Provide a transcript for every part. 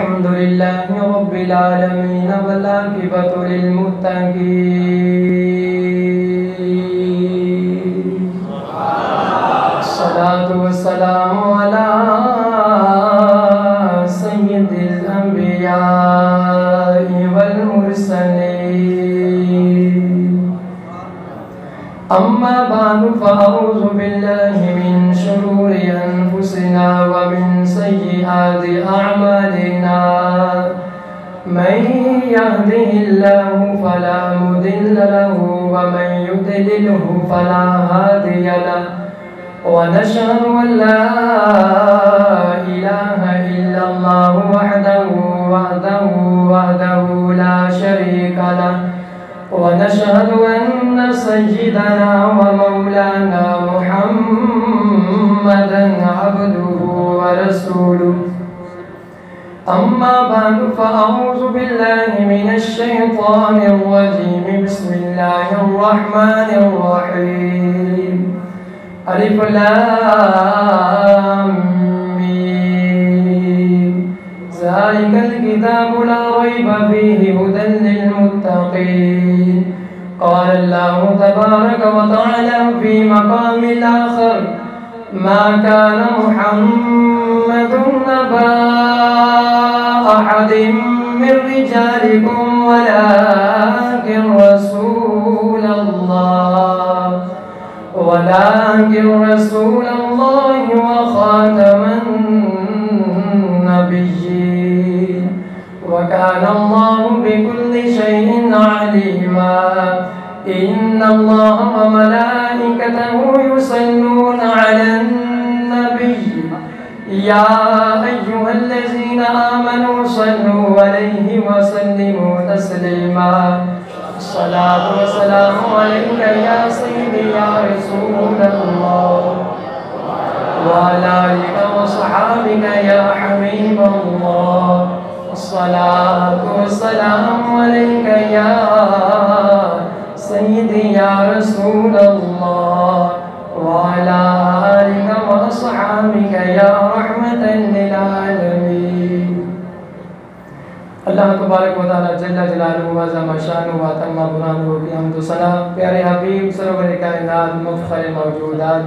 अल्हम्दुलिल्लाहि रब्बिल आलमीन वल आक़िबतु लिल मुत्तक़ीन। अस्सलातु वस्सलामु अला सय्यिदिल अंबियाइ वल मुरसलीन। अम्मा बादु फ़अऊज़ु बिल्लाहि मिन शुरूरि अनफुसिना व मिन सय्यिआति अअमालिना। मन यहदिहिल्लाहु फला मुदिल्ल लहु व मन युद्लिलहु फला हादिय लहु। व नशहदु अन ला इलाहा इल्लल्लाहु वहदहु ला शरीका लहु। वनशहदु अन्न सय्यिदना व मौलाना मुहम्मदन अब्दुहु व रसूलुहु। अम्मा बअदु फ़अऊज़ु बिल्लाहि मिनश शैतानिर रजीम। बिस्मिल्लाहिर रहमानिर रहीम। अलिफ लाम मीम। ज़ालिकल किताबु ला रैब फ़ीहि हुदल लिल मुत्तक़ीन। क़ाल अल्लाहु तबारक व तआला फ़ी मक़ामिल आख़र मा कान मुहम्मदुन अबा अहदिम मिर रिजालिकुम वलाकिन रसूलल्लाहि व ख़ातमन नबिय्यीन व काना अल्लाहु बिकुल्लि शैइन अलीमा। इन्नल्लाहा व मलाइकतहु युसल्लूना अलन नबिय्य या अय्युहल्लज़ीना आमनू सल्लू अलैहि व सल्लिमू तस्लीमा। अस्सलातु वस्सलामु अलैका या सय्यदी या रसूलल्लाह व अला आलिका व सहाबिका या हबीबल्लाह। अस्सलातु वस्सलामु अलैका या सय्यदी या रसूलल्लाह व अला आलिका व सहाबिका या रहमतन लिल आलमीन। अल्लाह तबारक व तआला जल्ल जलालुहु व अज़्ज़म शानुहु व तम्मा बुरहानुहु की हम्द व सना। प्यारे हबीब सरवर कायनात मुफ़ख़्ख़िर मौजूदात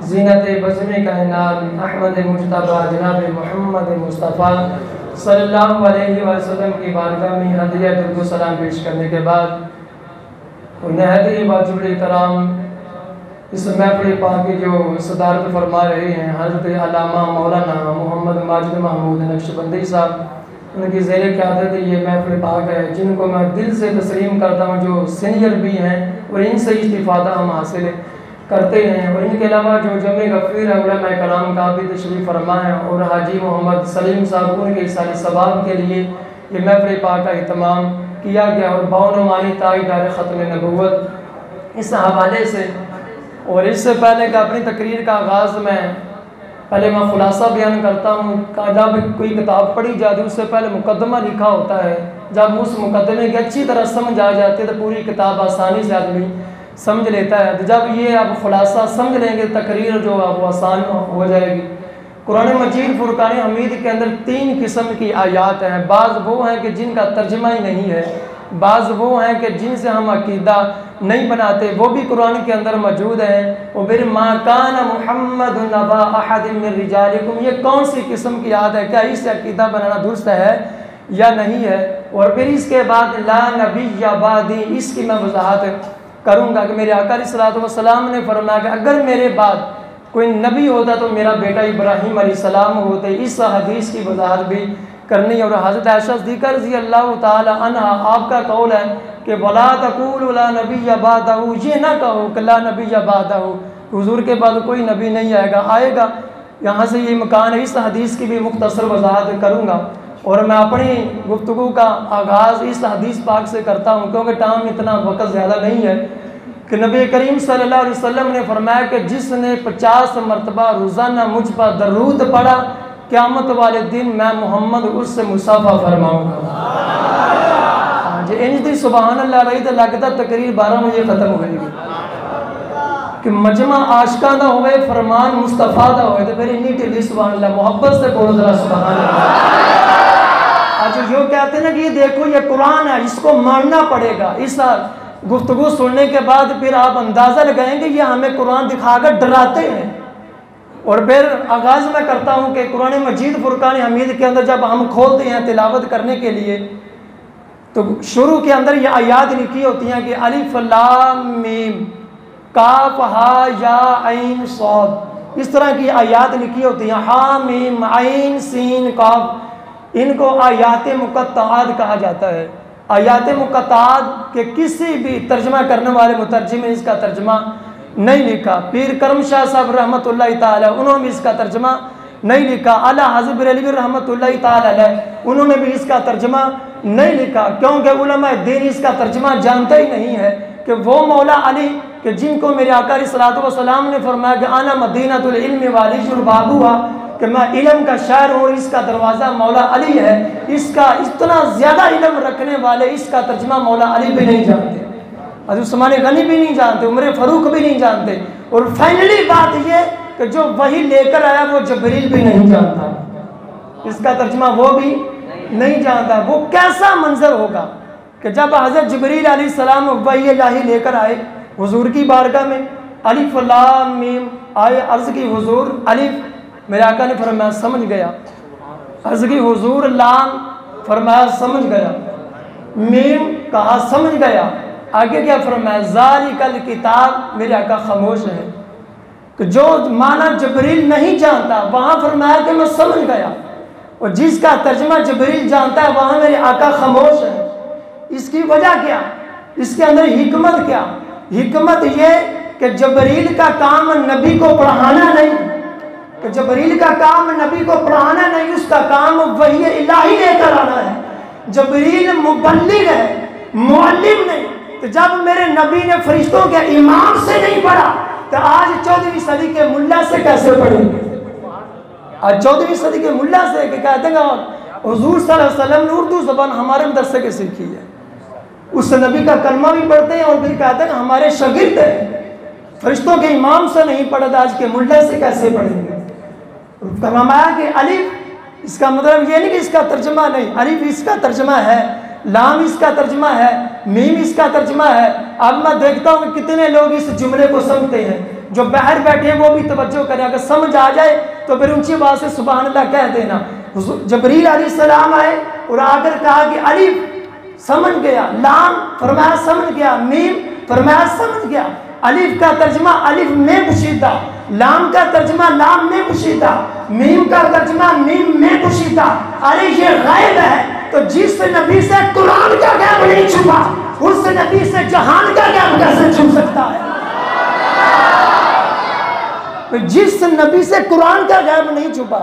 ज़ीनत बज़्म कायनात अहमद मुज्तबा जनाब मोहम्मद मुस्तफ़ा सल्लल्लाहु अलैहि वसल्लम की बारगाह में हदिया दुरूद व सलाम पेश करने के बाद नहायत वाजिब एहतराम इस महफ़िल पाक की जो सदारत फरमा रहे हैं हज़रत अल्लामा मौलाना मोहम्मद माजिद महमूद नक्शबंदी साहब, उनकी ज़ेर क़यादत ये महफ़िल पाक है जिनको मैं दिल से तस्लीम करता हूँ, जो सीनियर भी हैं और इनसे इस्तिफ़ादा हम हासिल करते हैं। और इनके अलावा जो जमे गफ़ीर है उलमा कराम का भी तशरीफ़ फरमा है और हाजी मोहम्मद सलीम साहब उनके सारे सवाब के लिए ये महफ़िल पाक का अहतमाम किया गया। और 52 माही तारीख़ ख़त्म नबूवत इस हवाले से और इससे पहले कि अपनी तकरीर का आगाज़ में पहले मैं ख़ुलासा बयान करता हूँ। जब कोई किताब पढ़ी जाती है उससे पहले मुकदमा लिखा होता है, जब उस मुकदमे की अच्छी तरह समझ आ जाती है तो पूरी किताब आसानी से आदमी समझ लेता है। तो जब ये आप ख़ुलासा समझ लेंगे तकरीर जो है वो आसान हो जाएगी। कुरान मजीद फुरक़ान हमीद के अंदर 3 किस्म की आयात हैं। बाज़ वो हैं कि जिनका तर्जमा ही नहीं है, बाज़ वो हैं कि जिनसे हम अकीदा नहीं बनाते, वो भी कुरान के अंदर मौजूद हैं। और फिर मा कान मुहम्मदुन अबा अहदिम मिर रिजालिकुम, ये कौन सी किस्म की आयत है, क्या इससे अकीदा बनाना दुरुस्त है या नहीं है। और फिर इसके बाद ला नबिय्य बादी, इसकी मैं वजाहत करूँगा कि मेरे आका अलैहिस्सलातु वस्सलाम ने फरमाया कि अगर मेरे बाद कोई नबी होता तो मेरा बेटा इब्राहीम अलैहिस्सलाम होते। इस हदीस की वजाहत भी करनी। और हज़रत आयशा सिद्दीक़ा रज़ी अल्लाह ताला अन्हा, आपका कौल है कि वला तक़ूलू ला नबिय्य बादहू, ये ना कहो कि ला नबिय्य बादहू, हुज़ूर के बाद कोई नबी नहीं आएगा। यहाँ से ये मकान है। इस हदीस की भी मुख्तसर वजाहत करूँगा और मैं अपनी गुफ्तगू का आगाज़ इस हदीस पाक से करता हूँ क्योंकि टाइम इतना वक्त ज़्यादा नहीं है कि नबी करीम सल्लल्लाहु अलैहि वसल्लम ने फरमाया कि जिसने 50 मरतबा रोज़ाना मुझ पर दरूद पढ़ा, क़यामत वाले दिन मैं मोहम्मद उससे मुसाफ़ा फरमाऊँगा। इंज दी सुबहान अल्लाह रही तो लगता तकरीर 12 बजे ख़त्म हो गई कि मजमा आशका दा होवे, फरमान मुस्तफा दा होवे, तो फिर इन्नी ढिली सुभान अल्लाह, मोहब्बत से बोलो जरा सुभान अल्लाह। ये देखो ये कुरान है, इसको मानना पड़ेगा। इस गुफ्तगू सुनने के बाद फिर आप अंदाज़ा लगाएंगे ये हमें कुरान दिखाकर डराते हैं। और फिर आगाज़ में करता हूँ कि कुरान मजीद फुरकान हमीद के अंदर जब हम खोलते हैं तिलावत करने के लिए, तो शुरू के अंदर ये आयात लिखी होती हैं कि अलिफ लाम मीम काफ हा या ऐन सौद, इस तरह की आयात लिखी होती हैं। हा मीम ऐन सीन काफ, इनको आयात मुक़त्तआत कहा जाता है। आयात मुक़त्तआत के किसी भी तर्जमा करने वाले मुतर्जिम ने इसका तर्जमा नहीं लिखा। पीर करम शाह साहब रहमतुल्लाह ताला उन्होंने भी इसका तर्जमा नहीं लिखा। आला हज़रत बरेलवी रहमतुल्लाह ताला अलैह उन्होंने भी इसका तर्जमा नहीं लिखा, क्योंकि उलमा दीन इसका तर्जमा जानते ही नहीं है कि वो मौला अली कि जिनको मेरे आका अलैहिस्सलातु वस्सलाम ने फरमाया कि आना मदीनतुल इल्म वालिजुल बाबुहा, कि मैं इल्म का शहर हूँ और इसका दरवाज़ा मौला अली है। इसका इतना ज़्यादा इल्म रखने वाले इसका तर्जमा मौला अली भी नहीं जानते, हज़रत उस्मान गनी भी नहीं जानते, उमर फ़ारूक भी नहीं जानते। और फाइनली बात ये कि जो वही लेकर आया वो जबरील भी नहीं जानता, इसका तर्जमा वो भी नहीं जानता। वो कैसा मंजर होगा कि जब हज़रत जिब्रील अलैहिस्सलाम वही इलाही लेकर आए हुजूर की बारगाह में, अलिफ लाम मीम आए, अर्ज़ की हुजूर अलिफ, मेरे आका ने फरमाया समझ गया। अर्ज़ की हुजूर लाम, फरमाया समझ गया। मीम कहा समझ गया। आगे क्या फरमाया, ज़ालिकल किताब, मेरे आका खामोश है कि जो माना जबरील नहीं जानता वहाँ फरमाया कि मैं समझ गया, और जिसका तर्जमा जबरील जानता है वहाँ मेरे आका खामोश है। इसकी वजह क्या, इसके अंदर हिकमत क्या? हिकमत ये कि जबरील का काम नबी को पढ़ाना नहीं, कि जबरील का काम नबी को पढ़ाना नहीं, उसका काम वही इलाही लेकर आना है। जबरील मुबल्लिग है, मुअल्लिम नहीं। तो जब मेरे नबी ने फरिश्तों के इमाम से नहीं पढ़ा तो आज 14वीं सदी के मुल्ला से कैसे पढ़ेंगे? आज 14वीं सदी के मुल्ला से कि कहते हैं हुजूर सल्लल्लाहु अलैहि वसल्लम ने उर्दू ज़बान हमारे मदरसे के सीखी है, उस नबी का कलमा भी पढ़ते हैं और फिर कहते हैं हमारे शागिर्द हैं। फरिश्तों के इमाम से नहीं पढ़ा तो आज के मुल्ला से कैसे पढ़ेंगे? फरमाया कि अलिफ, इसका मतलब ये नहीं कि इसका तर्जमा नहीं, अलिफ इसका तर्जमा है, लाम इसका तर्जमा है, मीम इसका तर्जमा है। अब मैं देखता हूँ कि कितने लोग इस जुमले को समझते हैं, जो बाहर बैठे हैं वो भी तवज्जो करें, अगर समझ आ जाए तो फिर ऊंची बात से सुभान अल्लाह कह देना। जबरील अलैहिस्सलाम आए और आकर कहा कि अलिफ, समझ गया। लाम, फरमाया समझ गया। मीम, फरमाया समझ गया। अलिफ का तर्जमा अलिफ में पुशीदा, लाम का तर्जमा लाम में पुशीदा, मीम का तर्जमा मीम में पुशीदा। अरे ये गैब है, तो जिस नबी से कुरान का गैब नहीं छुपा उस नबी से जहान का गैब कैसे छुप सकता है? तो जिस नबी से कुरान का गैब नहीं छुपा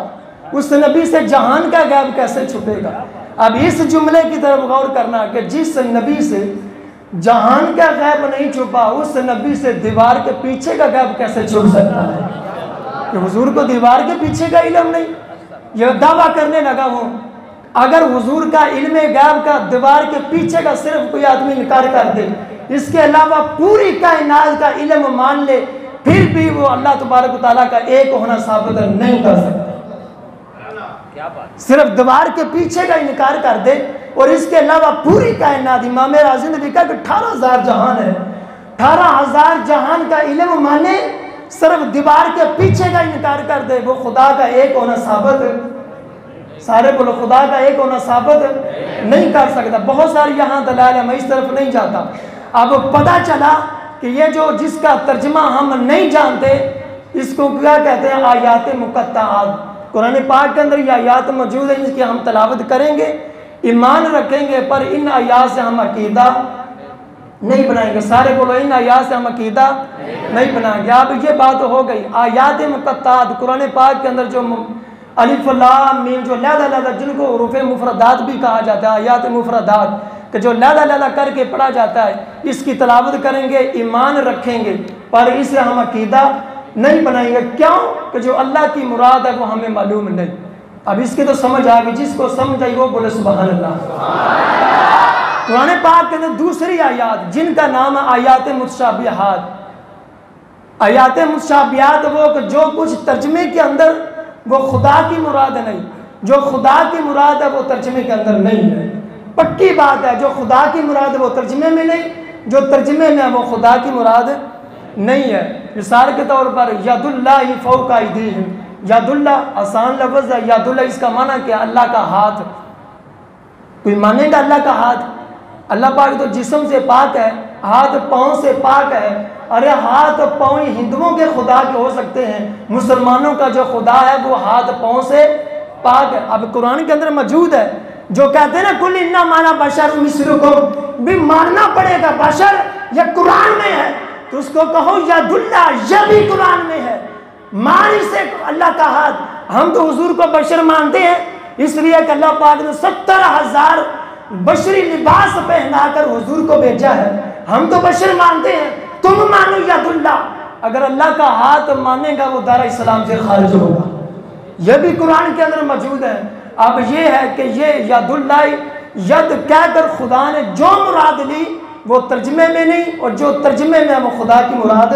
उस नबी से जहान का गैब कैसे छुपेगा? अब इस जुमले की तरफ गौर करना कि जिस नबी से जहान का गैब नहीं छुपा उस नबी से दीवार के पीछे का गैब कैसे छुप सकता है? कि हुजूर को दीवार के पीछे का इल्म नहीं, यह दावा करने लगा हूँ। अगर हुजूर का इल्म गैब का दीवार के पीछे का सिर्फ कोई आदमी इनकार कर दे, इसके अलावा पूरी कायनात का इल्म मान ले, फिर भी वो अल्लाह तबारक व तआला का एक होना साबित नहीं कर सकता। सिर्फ दीवार के पीछे का इनकार कर दे और इसके अलावा पूरी कायनात, इमाम राज़ी ने लिखा कि 18,000 जहान है, 18,000 जहान का इल्म माने, सिर्फ दीवार के पीछे का इनकार कर दे, वो खुदा का एक होना साबित है। सारे बोलो खुदा का एक होना साबित नहीं कर सकता। बहुत सारी यहाँ दलाल है, मैं इस तरफ नहीं जाता। अब पता चला कि ये जो जिसका तर्जमा हम नहीं जानते इसको क्या कहते हैं, आयात मुक़त्तआत। कुरान पाक के अंदर ये आयात मौजूद है, इसकी हम तलावत करेंगे, ईमान रखेंगे, पर इन आयात से हम अकीदा नहीं बनाएंगे। सारे बोलो इन आयात से हम अकीदा नहीं बनाएंगे। अब ये बात हो गई आयात मुक़त्तआत। कुरान पाक के अंदर जो अलिफ लाम मीम, जो लैला जिनको हुरूफ मुफरदात भी कहा जाता है, आयात मुफरदात कि जो लैला करके पढ़ा जाता है, इसकी तलावत करेंगे, ईमान रखेंगे, पर इसे हम अकीदा नहीं बनाएंगे। क्यों? कि जो अल्लाह की मुराद है वो हमें मालूम नहीं। अब इसकी तो समझ आ गई, जिसको समझ आई वो बोले सुभान अल्लाह। कुरान पाक के अंदर दूसरी आयात जिनका नाम है आयात मुतशाबिहात। आयात मुतशाबिहात वो कि जो कुछ तर्जमे के अंदर वो खुदा की मुराद नहीं, जो खुदा की मुराद है वो तर्जमे के अंदर नहीं है। पक्की बात है, जो खुदा की मुराद वो तर्जमे में नहीं, जो तर्जमे में है वो खुदा की मुराद नहीं है। मिसाल के तौर पर यदुल्लाहि फौका अयदीहिम, यदुल्ला आसान लफ्ज़ है, यदुल्ला इसका माना क्या? अल्लाह का हाथ। कोई मानेगा अल्लाह का हाथ? अल्लाह पाक तो जिस्म से पाक है, हाथ पाँव से पाक है। अरे हाथ पाँव हिंदुओं के खुदा के हो सकते हैं, मुसलमानों का जो खुदा है वो हाथ पाँव से पाक है। अब कुरान के अंदर मौजूद है जो कहते हैं ना कुल इन्ना माना बशर मिस्लुकुम, भी मानना पड़ेगा बशर या कुरान में है तो उसको कहो यदुल्ला, यह भी कुरान में है, मान से अल्लाह का हाथ। हम तो हुजूर को बशर मानते हैं इसलिए कि अल्लाह पाक ने 70,000 बशरी लिबास पहनाकर हुजूर को भेजा है। हम तो बशर मानते हैं, तुम मानो यदुल्ला। अगर अल्लाह का हाथ मानेगा वो दारा इस्लाम से खारिज होगा। यह भी कुरान के अंदर मौजूद है। अब ये है कि ये यदुल्ला यद कहकर खुदा ने जो मुराद ली वो तर्जमे में नहीं, और जो तर्जमे में वो खुदा की मुराद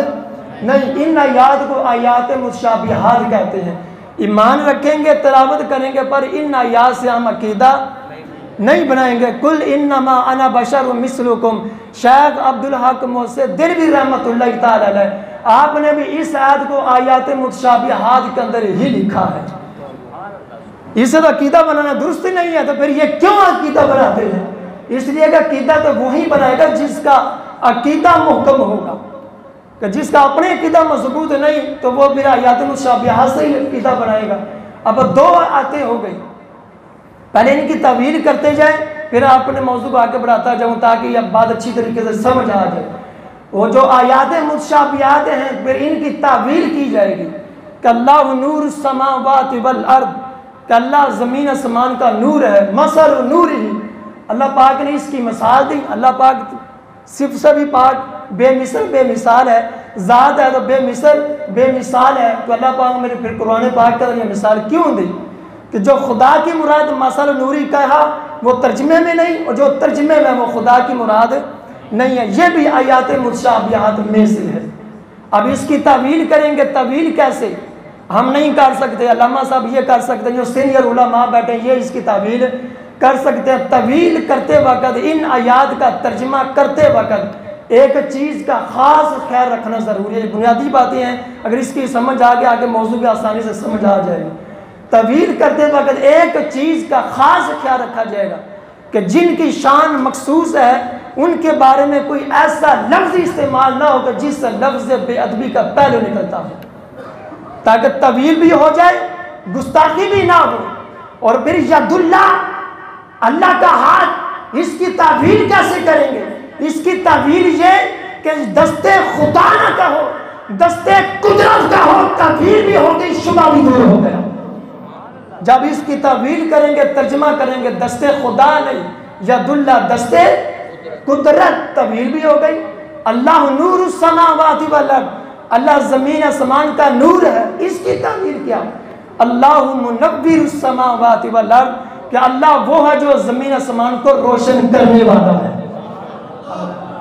नहीं। इन आयात को आयात मुतशाबिहात कहते हैं। ईमान रखेंगे, तिलावत करेंगे, पर इन आयात से हम अकीदा नहीं बनाएंगे। कुल इन्नमा अना बशर मिस्लुकुम, शेख अब्दुल हक मोहसिन दिलवी रहमतुल्लाह तआला अलैह, आपने भी इस आयत को आयात मुतशाबिहात के अंदर ही लिखा है। इसे तो अकीदा बनाना दुरुस्त नहीं है, तो फिर ये क्यों अकीदा बनाते हैं? इसलिए कि अकीदा तो वही बनाएगा जिसका अकीदा मुहकम होगा, कि जिसका अपने अकीदा मजबूत नहीं तो वो फिर आयात मुतशाबिहात से ही अकीदा बनाएगा। अब दो आयतें हो गई, पहले इनकी तवील करते जाए फिर अपने मौजू को आगे बढ़ाता जाऊँ ताकि यह बात अच्छी तरीके से समझ आ जाए। वो जो आयात मुतशाबिहात हैं फिर इनकी तावील की जाएगी कि अल्लाह नूर समावाति वल अर्द, कि अल्लाह ज़मीन आसमान का नूर है। मसल नूर ही, अल्लाह पाक ने इसकी मिसाल दी। अल्लाह पाक सिर्फ से भी पाक बेमिसल बेमिसाल है, ज़ात है तो बेमिसल बेमिसाल है। तो अल्लाह पाक मेरे फिर कुरान पाक का ये मिसाल क्यों दी कि जो खुदा की मुराद मसल नूरी कहा वो तर्जमे में नहीं, और जो तर्जमे में वो खुदा की मुराद नहीं है। ये भी आयात मुतशाबिहात में से है। अब इसकी तवील करेंगे, तवील कैसे? हम नहीं कर सकते, अल्लामा साहब ये कर सकते हैं, जो सीनियर उलमा बैठे ये इसकी तवील कर सकते हैं। तवील करते वक्त, इन आयात का तर्जमा करते वक्त एक चीज़ का ख़ास ख्याल रखना ज़रूरी है। बुनियादी बातें हैं, अगर इसकी समझ आ गया आगे मौजू भी आसानी से समझ आ जाएगी। तवील करते वक्त एक चीज़ का ख़ास ख्याल रखा जाएगा कि जिनकी शान मखसूस है उनके बारे में कोई ऐसा लफ्ज़ इस्तेमाल ना हो जिससे लफ्ज़ बेअदबी का पहलू निकलता हो, ताकि तवील भी हो जाए, गुस्ताखी भी ना हो। और फिर यदुल्ला, अल्लाह का हाथ, इसकी तावील कैसे करेंगे? इसकी तावील ये कि दस्ते खुदा ना कहो, दस्ते कुदरत का हो, तावील भी हो गई, शुबा भी दूर हो गया। जब इसकी तावील करेंगे, तर्जमा करेंगे, दस्ते खुदा नहीं यदुल्ला, दस्ते कुदरत, तावील भी हो गई। अल्लाह नूर समावाति वल अर्द, अल्लाह ज़मीन आसमान का नूर है, इसकी तावील क्या? अल्लाह मुनव्विर समावाति वल अर्द, कि अल्लाह वो है जो ज़मीन आसमान को रोशन करने वाला है।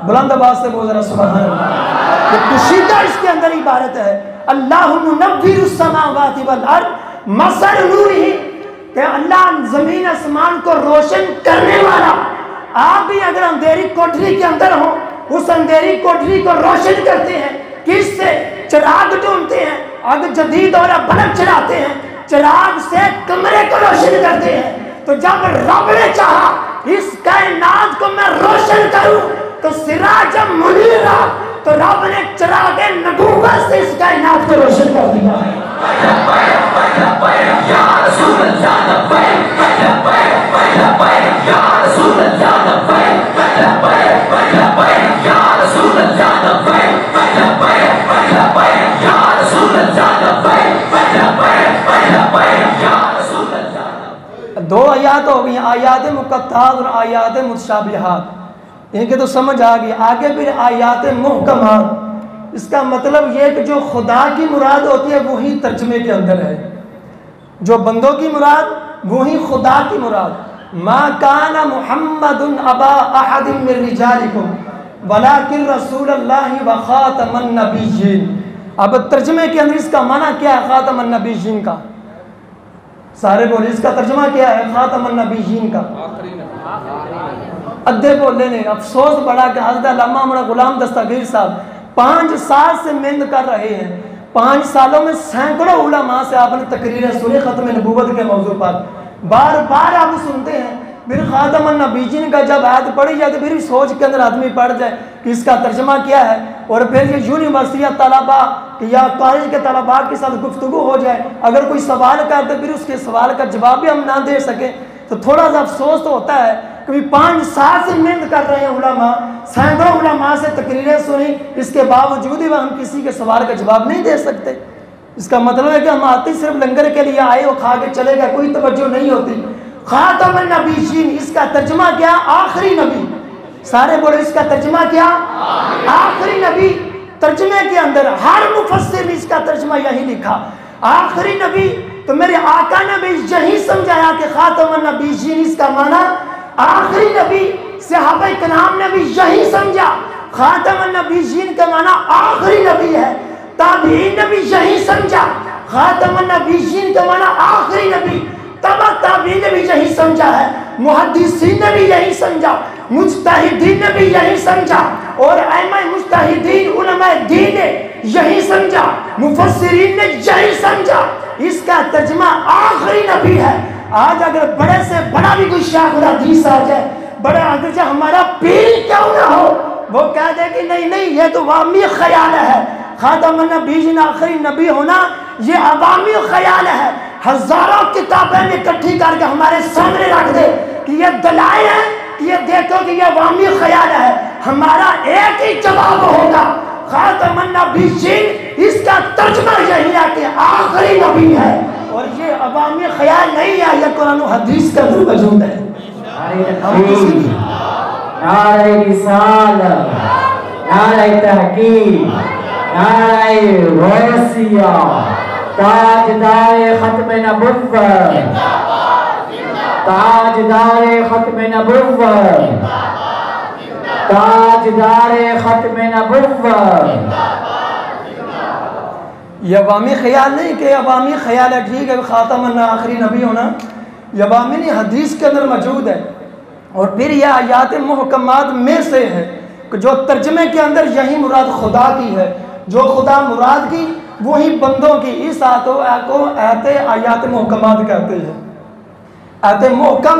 बुलंद आवाज से बोल रहा सुभान अल्लाह। तो कुशीदा इसके अंदर इबारत है अल्लाह मुनव्विर समावाति वल अर्द मसल नूरिही, कि अल्लाह ज़मीन आसमान को रोशन करने वाला। आप भी अगर अंधेरी कोठरी के अंदर हो, उस अंधेरी कोठरी को रोशन करते हैं किससे? चिराग ढूंढते हैं, अग जदीद और बल्ब चलाते हैं, चिराग से कमरे को रोशन करते हैं। तो जब रब ने चाहा इस कायनात को मैं रोशन करूं तो सिराज मुनीरा, तो रब ने चिराग नबूवत से इस कायनात को रोशन कर दिया। दो आयात हो गई, आयात मुक़त्तात और आयात मुतशाबिहात। इनके तो समझ आ गई। आगे फिर आयात मुहकमात, इसका मतलब ये कि जो खुदा की मुराद होती है वही तर्जमे के अंदर है, जो बंदों की मुराद वही खुदा की मुराद। मा काना मुहम्मदुन अबा अहदिम मिन रिजालिकुम वलाकिन रसूलुल्लाहि व खातमन नबिय्यीन। अब तर्जमे के अंदर इसका माना क्या है खातमन नबिय्यीन का? सारे बोले इसका तर्जमा क्या है? खातमुन नबीयीन का। अद्धे बोले ने अफसोस बड़ा कि हज़रत अल्लामा हमारा गुलाम दस्तगीर साहब 5 साल से मेहनत कर रहे हैं। 5 सालों में सैकड़ों उलमा से आपने तकरीरें सुनी खत्म नबूवत के मौजू पर, बार बार आप सुनते हैं। फिर खातमुन नबीयीन का जब आयत पढ़ी जाए तो फिर सोच के अंदर आदमी पढ़ जाए कि इसका तर्जमा क्या है, और फिर ये यूनिवर्सिटी तलबा या कॉलेज के तलबा के साथ गुफ्तगू हो जाए, अगर कोई सवाल करे तो फिर उसके सवाल का जवाब भी हम ना दे सके तो थोड़ा सा अफसोस तो होता है। कभी 5 साल से मेहनत कर रहे हैं उलमा, सैकड़ों उलमा से तकरीरें सुनी, इसके बावजूद भी हम किसी के सवाल का जवाब नहीं दे सकते। इसका मतलब है कि हम आते सिर्फ लंगर के लिए आए और खा के चले गए, कोई तवज्जो नहीं होती। खातमुन नबीयीन इसका तर्जमा क्या? आखिरी नबी। सारे बोले इसका तर्जमा क्या? आखिरी नबी। तर्जमे के अंदर हर मुफस्सिर ने इसका तर्जमा यही लिखा, आखिरी नबी। तो मेरे आका ने भी यही समझाया कि खातमुन नबीयीन इसका माना आखिरी नबी। सहाबा किराम ने भी यही समझा, खातमुन नबीयीन का माना आखिरी नबी है। ताबीईन ने भी यही समझा, खातमुन नबीयीन का माना आखिरी नबी। तबा ताबीईन ने भी यही समझा है, मुहद्दिसीन ने भी यही समझा, मुज्तहिदीन ने भी यही समझा, और अइम्मा मुज्तहिदीन उलमा दीन ने यही समझा, मुफस्सिरीन ने यही समझा। इसका तर्जमा आखिरी नबी है। आज अगर बड़े से बड़ा भी कोई शायख हदीस आ जाए, बड़ा अगर जो हमारा पीर क्यों ना हो, वो कह दे कि नहीं नहीं ये तो वामी ख्याल है, खातमुन नबीयीन आखिरी नबी होना ये अवामी ख्याल है। हजारों किताबें इकट्ठी करके हमारे सामने रख दे कि ये दलाइल है, कि ये देखो कि ये अवामी ख्याल है, हमारा एक ही जवाब होगा, खातमुन नबीयीन इसका तर्जमा यही है कि आखिरी नबी है, और ये अवामी ख्याल नहीं है, ये कुरान और हदीस का वजूद है। नारे रिसालत, नारे तहकीक, नारे गौसिया, ताजदारे खत्म नबुव्वत, ताजदारे खत्म नबुव्वत, ताजदारे खत्म नबुव्वत। ये अवामी ख्याल नहीं कि अवामी ख्याल है ठीक है खातमुन आखिरी नबी होना, ये अवामी नहीं, हदीस के अंदर मौजूद है। और फिर यह आयात मुहकमात में से है कि जो तर्जमे के अंदर यही मुराद खुदा की है, जो खुदा मुराद की वही बंदों की। इस आयत को आयात मुहकमात कहते हैं, आयत मुहकम।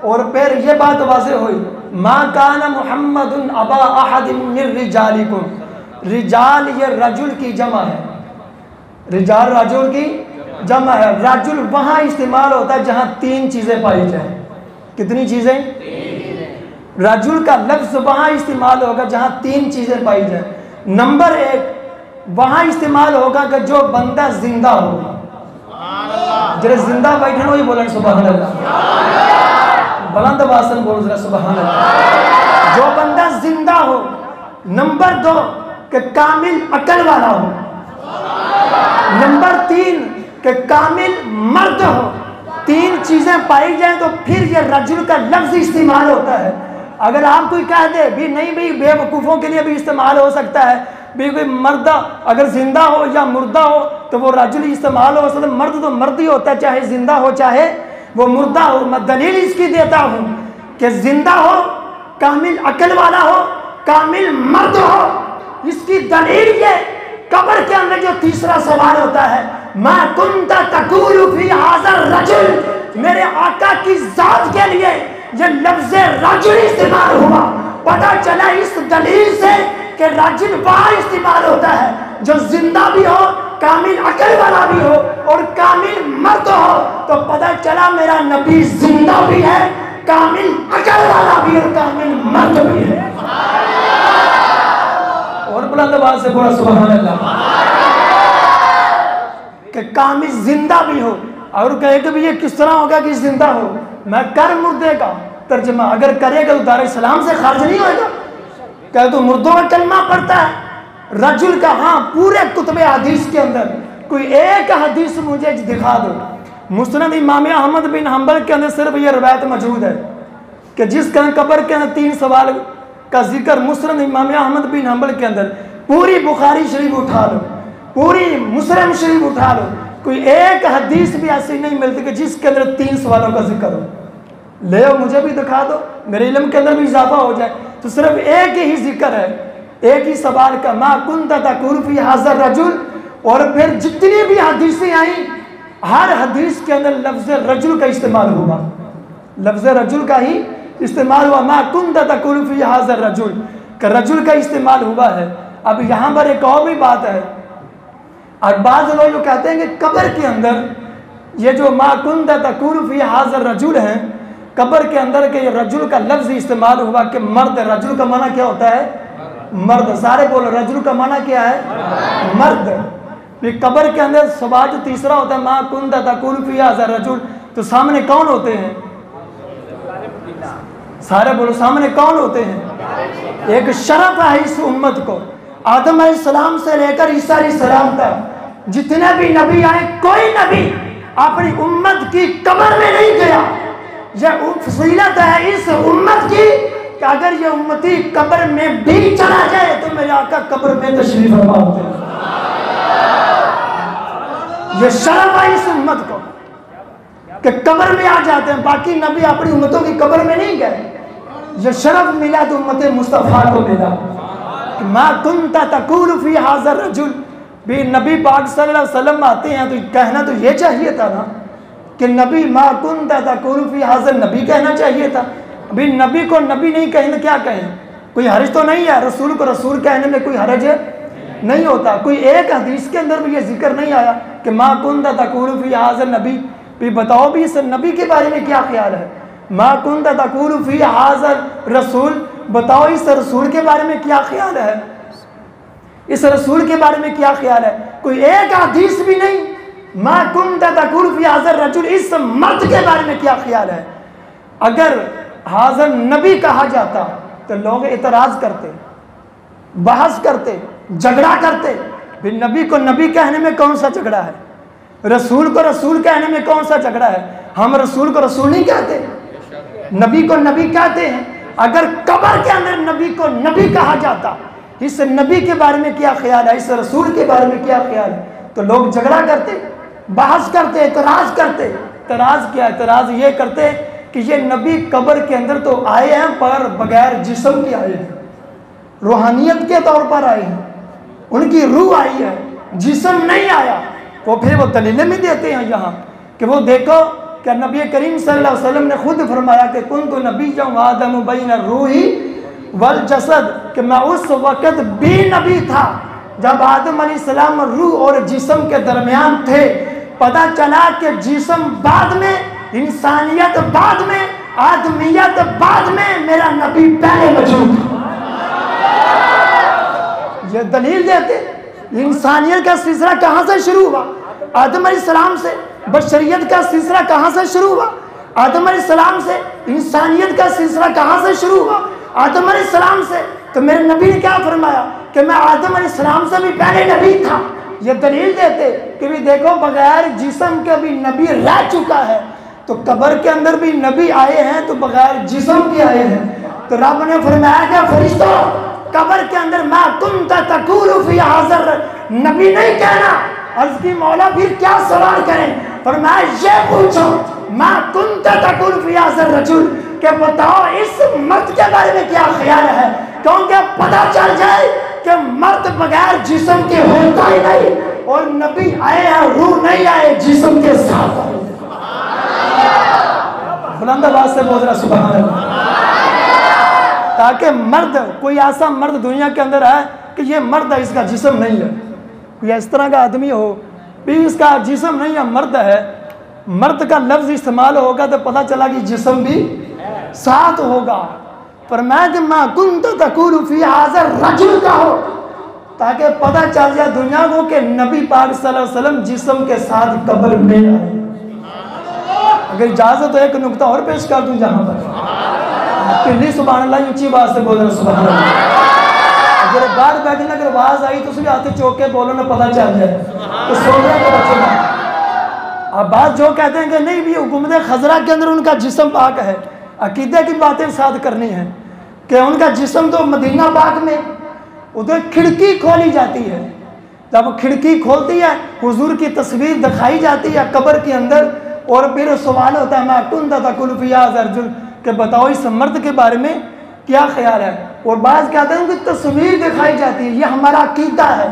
और फिर ये बात वाज़ेह हुई, मा काना मुहम्मदुन अबा अहदिन मिन रिजालिकुम। रिजाल ये रजुल की जमा है, रिजाल रजुल की जमा है। रजुल वहाँ इस्तेमाल होता है जहाँ 3 चीज़ें पाई जाए। कितनी चीज़ें? रजुल का लफ्ज़ वहाँ इस्तेमाल होगा जहाँ 3 चीज़ें पाई जाए। नंबर 1 वहाँ इस्तेमाल होगा कि जो बंदा जिंदा होगा, जरा जिंदा बैठे हो, ये बोलन सुभान अल्लाह, बुलंद आवाज़ से बोल जरा सुभान अल्लाह। जो बंदा जिंदा हो। नंबर 2 कि कामिल अकल वाला हो। नंबर 3 कि कामिल मर्द हो। 3 चीजें पाई जाए तो फिर ये रजुल का लफ्ज इस्तेमाल होता है। अगर आप कोई कह दे भी नहीं भाई, बेवकूफ़ों के लिए भी इस्तेमाल हो सकता है भी, कोई मर्दा अगर जिंदा हो या मुर्दा हो तो वो रजुल इस्तेमाल हो सकता है। मर्द तो मर्द ही होता है, चाहे जिंदा हो चाहे वो मुर्दा हो। मैं दलील इसकी देता हूँ कि जिंदा हो, कामिल अकल वाला हो, कामिल मर्द हो। इसकी दलील ये कब्र के अंदर जो तीसरा सवाल होता है, मा कुंता तकूलु फी हाज़ा रजुल, मेरे आका की जात के लिए ये लफ्ज़ रजुल इस्तेमाल हुआ। पता चला इस दलील से कि रजुल वहाँ इस्तेमाल होता है जो जिंदा भी हो, कामिल अकल वाला भी हो और कामिल मर्द हो। तो पता चला मेरा नबी जिंदा भी है, कामिल अकल वाला भी और कामिल मर्द भी है। और बुलंद आवाज़ से बोला सुभान अल्लाह। कि कामिल जिंदा भी हो, और कहे कि भी ये किस तरह होगा कि जिंदा हो। मैं कर मुर्दे का तर्जमा अगर करेगा तो दार इस्लाम से खारिज नहीं होगा। कहे तो मुर्दों का कलमा पढ़ता है रजुल का। हाँ, पूरे कुतुबे हदीस के अंदर कोई एक हदीस मुझे दिखा दो। मुस्नद इमाम अहमद बिन हंबल के अंदर सिर्फ ये रवायत मौजूद है कि जिस कब्र के अंदर 3 सवाल का जिक्र मुस्नद इमाम अहमद बिन हंबल के अंदर, पूरी बुखारी शरीफ उठा लो, पूरी मुस्लिम शरीफ उठा लो, कोई एक हदीस भी ऐसी नहीं मिलती कि जिसके अंदर 3 सवालों का जिक्र हो। ले आओ, मुझे भी दिखा दो, मेरे इल्म के अंदर भी इजाफा हो जाए। तो सिर्फ एक ही जिक्र है, एक ही सवाल का, मा कुंत तकुल फी हाज़ा रजुल। और फिर जितनी भी हदीसें आई, हर हदीस के अंदर लफ्ज़ रजुल का इस्तेमाल हुआ, लफ्ज़ रजुल का ही इस्तेमाल हुआ। मा कुंत तकुल फी हाज़ा रजुल का रजुल का इस्तेमाल हुआ है। अब यहाँ पर एक और भी बात है, और बाज़ लोग जो कहते हैं कि कब्र के अंदर ये जो मा कुंत तकुल फी हाज़ा रजुल है, कब्र के अंदर के रजुल का लफ्ज़ इस्तेमाल हुआ कि मर्द। रजुल का माना क्या होता है? मर्द। सारे बोलो, रजुल का माना क्या है? मर्द। कब्र के अंदर सवाल जो तीसरा होता है, मा कुंत तकुल फी हाज़ा रजुल, तो सामने कौन होते हैं? सारे बोलो, सामने कौन होते हैं? एक शरफ है इस उम्मत को। आदम अलैहिस्सलाम से लेकर ईसा अलैहिस्सलाम तक जितने भी नबी आए, कोई नबी अपनी उम्मत की कब्र में नहीं गया। यह फजीलत है इस उम्मत की कि अगर ये उम्मती कब्र में भी चला जाए तो मेरे आका कब्र में तशरीफ फरमा होते हैं। ये शर्म है इस उम्मत को कि कब्र में आ जाते हैं, बाकी नबी अपनी उम्मतों की कब्र में नहीं गए। ये शरफ मिला तो उम्मत मुस्तफ़ा को मिला। मा कुंत तकुल फी हाज़ा रजुल, भी नबी पाक सल्लल्लाहु अलैहि वसल्लम आते हैं तो कहना तो ये चाहिए था ना कि नबी मा कुंत तकुल फी हाज़ा, नबी कहना चाहिए था। अभी नबी को नबी नहीं कहें तो क्या कहें? कोई हर्ज तो नहीं है, रसूल को रसूल कहने में कोई हर्ज नहीं होता। कोई एक हदीस के अंदर भी ये जिक्र नहीं आया कि मा कुंत तकुल फी हाज़ा नबी। भी बताओ भी इस नबी के बारे में क्या ख्याल है? मा कुंत तकुल फी हाज़ा रसूल, बताओ इस रसूल के बारे में क्या ख्याल है? इस रसूल के बारे में क्या ख्याल है? कोई एक हदीस भी नहीं। मा कुंत तकुल फी हाज़ा रजुल, इस मर्द के बारे में क्या ख्याल है? अगर हाज़ा नबी कहा जाता तो लोग इतराज़ करते, बहस करते, झगड़ा करते। फिर नबी को नबी कहने में कौन सा झगड़ा है? रसूल को रसूल कहने में कौन सा झगड़ा है? हम रसूल को रसूल नहीं कहते, नबी को नबी कहते हैं। अगर कब्र के अंदर नबी को नबी कहा जाता, इस नबी के बारे में क्या ख्याल है, इस रसूल के बारे में क्या ख्याल है, तो लोग झगड़ा करते, बहस करते, एतराज़ करते। एतराज़ क्या? एतराज़ ये करते कि ये नबी कब्र के अंदर तो आए हैं पर बगैर जिस्म के आए हैं, रूहानियत के तौर पर आए हैं, उनकी रूह आई है, जिस्म नहीं आया। वो फिर वो दलीलें भी देते हैं यहाँ कि वो देखो क्या नबी करीम सल्लल्लाहु अलैहि वसल्लम ने खुद फरमाया कि कुन्तु नबिय्यन व आदम बैन रूही वल जसद, कि मैं उस वक़्त भी नबी था जब आदम अलैहिस्सलाम रूह और जिस्म के दरमियान थे। पता चला कि जिस्म बाद में, इंसानियत बाद में, आदमियत बाद में, मेरा नबी पहले मौजूद था। ये दलील देते। इंसानियत का सिलसिला कहाँ से शुरू हुआ? आदम अलैहिस्सलाम से। बशरियत का सिलसिला कहाँ से शुरू हुआ? आदम अलैहिस्सलाम से। इंसानियत का सिलसिला कहाँ से शुरू हुआ? आदम अलैहिस्सलाम से। तो मेरे नबी ने क्या फरमाया कि मैं आदम अलैहिस्सलाम से भी पहले नबी था। ये दलील देते कि भी देखो बगैर जिस्म के भी नबी रह चुका है, तो कब्र के अंदर भी नबी आए हैं तो बगैर जिस्म के आए हैं। तो रब ने फरमाया कि फरिश्तों, कब्र के अंदर मा कुंत तकुल फी हाज़ा, नबी नहीं कहना। अर्ज़ की मौला फिर क्या सवाल करें? फरमाया ये पूछो मा कुंत तकुल फी हाज़ा रजुल, के बताओ इस मर्द के बारे में क्या ख्याल है? क्योंकि पता चल जाए कि मर्द बगैर जिस्म के होता ही नहीं, और नबी आए हैं रूह नहीं आए, जिस्म के साथ आए। बुलंद आवाज से बोल रहा सुभान अल्लाह। ताकि मर्द, कोई ऐसा मर्द दुनिया के अंदर है कि ये मर्द है, इसका जिस्म नहीं है। कोई इस तरह का आदमी हो भी इसका जिस्म नहीं है, मर्द है, मर्द का लफ्ज़ इस्तेमाल होगा तो पता चला कि जिस्म भी साथ होगा। पर मैं मा कुंत तकुल फी हाज़ा रजुल का हो, ताकि पता चल जाए दुनिया को कि नबी पाक सल्लल्लाहु अलैहि वसल्लम जिस्म के साथ कब्र में आए। अगर इजाज़त तो एक नुक्ता और पेश कर दूं जहाँ पर पिल्ली सुभान अल्लाह ऊंची बात से बोल रहे सुभान अल्लाह। अगर बाहर बैठने अगर आवाज़ आई तो उसमें आते चौके बोलो ना पता चल जाए तो सोच रहे तो बच्चे ना। अब बात जो कहते हैं कि नहीं भी हुकूमत खजरा के अंदर उनका जिस्म पाक है, अकीदे की बातें साथ करनी है कि उनका जिस्म तो मदीना पाक में उधर खिड़की खोली जाती है, जब खिड़की खोलती है हुजूर की तस्वीर दिखाई जाती है कब्र के अंदर, और फिर सवाल होता है मैं कुंत तकुल फी हाज़ा रजुल, कि बताओ इस मर्द के बारे में क्या ख्याल है। और बाज़ कहते हैं कि तस्वीर दिखाई जाती है, ये हमारा अकीदा है।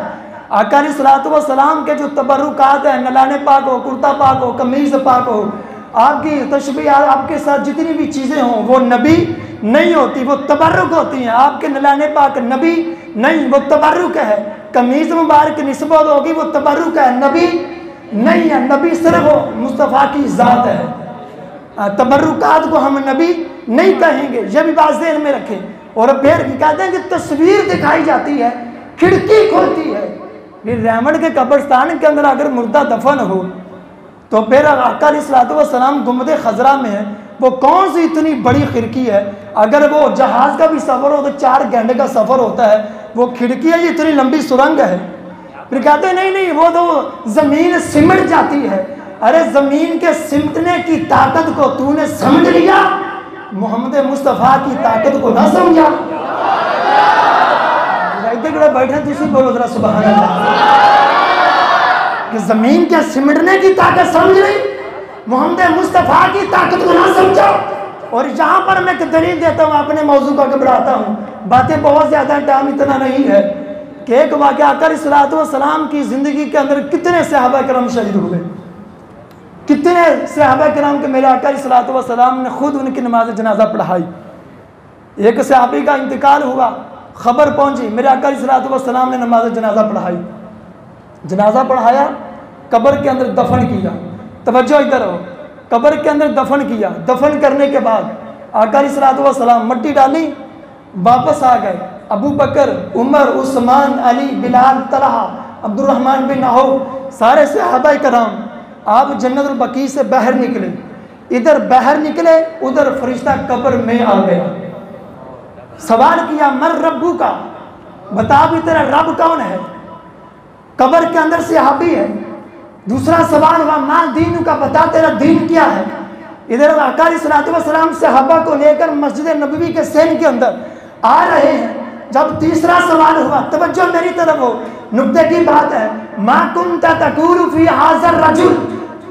आका अलैहिस्सलातु वस्सलाम के जो तबरुकात हैं, नलाने पाक हो, कुर्ता पाक हो, कमीज़ पाक हो, आपकी तशबीह आपके साथ जितनी भी चीज़ें हों वो नबी नहीं होती, वो तबरुक होती हैं। आपके नलाने पाक नबी नहीं, वो तबरुक है। कमीज़ मुबारक निस्बत होगी, वो तबरुक है, नबी नहीं है। नबी सिर्फ मुस्तफ़ा की ज़ात है, तबरुकात को हम नबी नहीं कहेंगे, ये भी बात ज़हन में रखें। और फिर कहते हैं कि तस्वीर दिखाई जाती है, खिड़की खोलती है। फिर रेमंड के कब्रिस्तान के अंदर अगर मुर्दा दफन हो तो फिर आका अलैहिस्सलातु वस्सलाम गुंबद खजरा में है, वो कौन सी इतनी बड़ी खिड़की है। अगर वो जहाज़ का भी सफ़र हो तो 4 घंटे का सफ़र होता है, वो खिड़की है, इतनी लंबी सुरंग है। फिर कहते हैं नहीं नहीं, वो तो ज़मीन सिमट जाती है। अरे ज़मीन के सिमटने की ताकत को तूने समझ लिया, मोहम्मद मुस्तफ़ा की ताकत को ना समझा। बैठे तुसी बोलो जरा सुभान अल्लाह, कि ज़मीन के सिमटने की ताकत समझ ली, मोहम्मद मुस्तफ़ा की ताकत को ना समझा। और यहाँ पर मैं एक दलील देता हूँ, अपने मौजू का घबराता हूँ, बातें बहुत ज़्यादा, टाइम इतना नहीं है। कि एक वाक़या आका अलैहिस्सलातु वस्सलाम की ज़िंदगी के अंदर कितने सहाबा किराम शहीद हुए, कितने सहाबा किराम के मेरे आका अलैहिस्सलातु वस्सलाम ने खुद उनकी नमाज जनाजा पढ़ाई। एक सहाबी का इंतकाल हुआ, खबर पहुंची, मेरे आका अलैहिस्सलातु वस्सलाम ने नमाज जनाजा पढ़ाई, जनाजा पढ़ाया, कब्र के अंदर दफन किया। तवज्जो इधर हो, कब्र के अंदर दफन किया। दफन करने के बाद आका अलैहिस्सलातु वस्सलाम मट्टी डाली, वापस आ गए। Abu Bakr, Umar, Usman, Ali, Bilal, Talha, Abdurrahman bin Auf, सारे सहाबा कराम आप जन्नतुल बकी से बाहर निकले। इधर बाहर निकले, उधर फरिश्ता कब्र में आ गया। सवाल किया मर रब्बू का, बता भी तेरा रब कौन है। कब्र के अंदर सहाबी है। दूसरा सवाल हुआ मां दीन का, बता तेरा दीन क्या है। इधर आका अलैहिस्सलातु वस्सलाम सहाबा को लेकर मस्जिद नबवी के सैन के अंदर आ रहे हैं। जब तीसरा सवाल हुआ, तवज्जो मेरी तरफ हो, नुक्ते की बात है, मां कुंता तकूलु फी हाज़ा रजुल,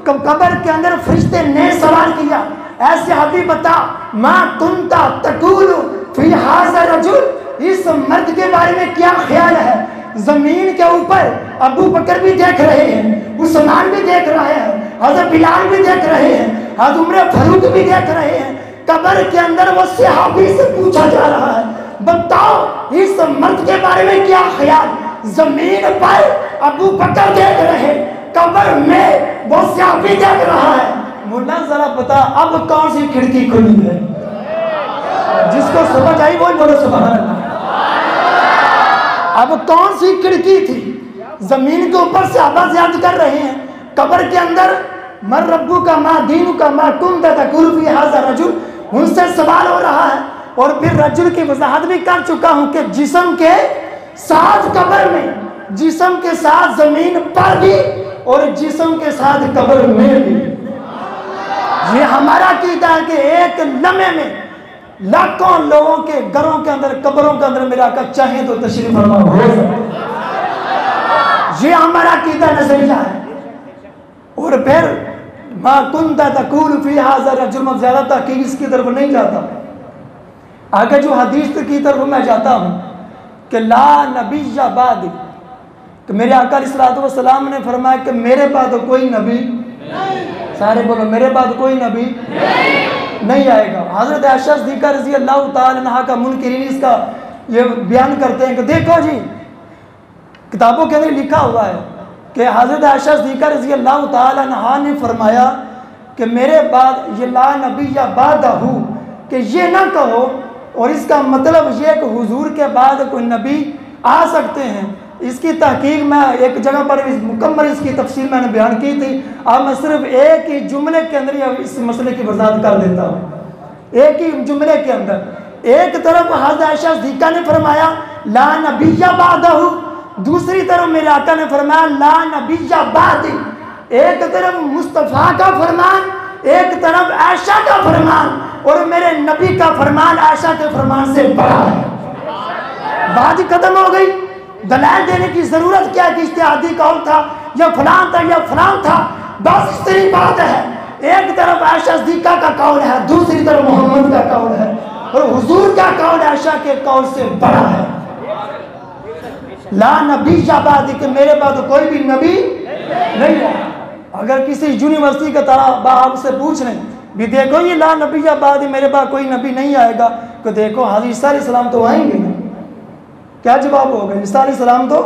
कब्र के अंदर फरिश्ते ने सवाल किया, ऐसे हबी बता मां कुंता तकूलु फी हाज़ा रजुल, इस मर्द के बारे में क्या ख्याल है। जमीन के ऊपर अबू बकर भी देख रहे हैं, उस्मान भी देख रहे हैं, हज़रत बिलाल भी देख रहे हैं, हज़रत उमर फारूक भी देख रहे हैं। कब्र के अंदर वो सहाबी से पूछा जा रहा है, बताओ इस मर्द के बारे में क्या ख्याल। जमीन पर अबू बकर देख रहे, कब्र में वो सहाबी देख रहा है। मुल्ला जरा बता अब कौन सी खिड़की खुली है। जिसको समझ आई वो बोलो सुभान अल्लाह। अब कौन सी खिड़की थी। जमीन के ऊपर से आवाज याद कर रहे हैं, कब्र के अंदर मर रब्बू का मां दीनू का मां कुम तकुल फी हाज़ा रजुल, उनसे सवाल हो रहा है। और फिर रजुल की वजाहत भी कर चुका हूं कि जिस्म के साथ कब्र में, जिस्म के साथ जमीन पर भी और जिस्म के साथ कब्र में भी। ये हमारा कीदा है कि एक लम्हे में लाखों लोगों के घरों के अंदर, कब्रों के अंदर मेरा का चाहे तो तशरीफ फरमा हो सकता। ये हमारा कीदा नजरिया है। और फिर मां कुंता तकुल फी हाज़ा रजुल, मैं ज्यादा तहकीक इसकी तरफ नहीं जाता। आगे जो हदीस की तरफ मैं जाता हूँ कि ला नबिय्य बादी, तो मेरे आका अलैहिस्सलातु वस्सलाम ने फरमाया कि मेरे बाद कोई नबी नहीं। सारे बोलो मेरे बाद कोई नबी नहीं आएगा। हज़रत आयशा सिद्दीक़ा रज़ी अल्लाह ताला अन्हा का मुनकिरीन इसका ये बयान करते हैं कि देखो जी, किताबों के अंदर लिखा हुआ है कि हज़रत आयशा सिद्दीक़ा रज़ी अल्लाह ताला अन्हा ने फरमाया कि मेरे बाद ये ला नबिय्य बादहू, कि ये ना कहो और इसका मतलब ये कि हुजूर के बाद कोई नबी आ सकते हैं। इसकी तहकीक मैं एक जगह पर मुकम्मल इसकी तफसील मैंने बयान की थी। अब मैं सिर्फ एक ही जुमले के अंदर इस मसले की वजाहत कर देता हूँ। एक ही जुमले के अंदर एक तरफ हज़रत आयशा सिद्दीक़ा ने फरमाया ला नबिय्य बादहू, दूसरी तरफ मेरे आका ने फरमाया ला नबिय्य बादी। एक तरफ मुस्तफ़ा का फरमान, एक तरफ आयशा का फरमान, और मेरे नबी का फरमान आयशा के फरमान से बड़ा है। बात खत्म हो गई। दलाल देने की ज़रूरत क्या कि इज्तिहादी कौल था या फलां था या फलां था। बस इतनी बात है, एक तरफ आयशा सिद्दीक़ा का कौल है, दूसरी तरफ मोहम्मद का कौल है, और हुजूर का कौल आयशा के कौल से बड़ा है। ला नबी बादी के मेरे बाद कोई भी नबी नहीं है। अगर किसी यूनिवर्सिटी का तरह आपसे पूछ रहे भी देखो ये ला नबी बादी मेरे बाद कोई नबी नहीं आएगा, तो देखो हाजी ईसा अलैहिस्सलाम तो आएंगे ना, क्या जवाब होगा? ईसा अलैहिस्सलाम तो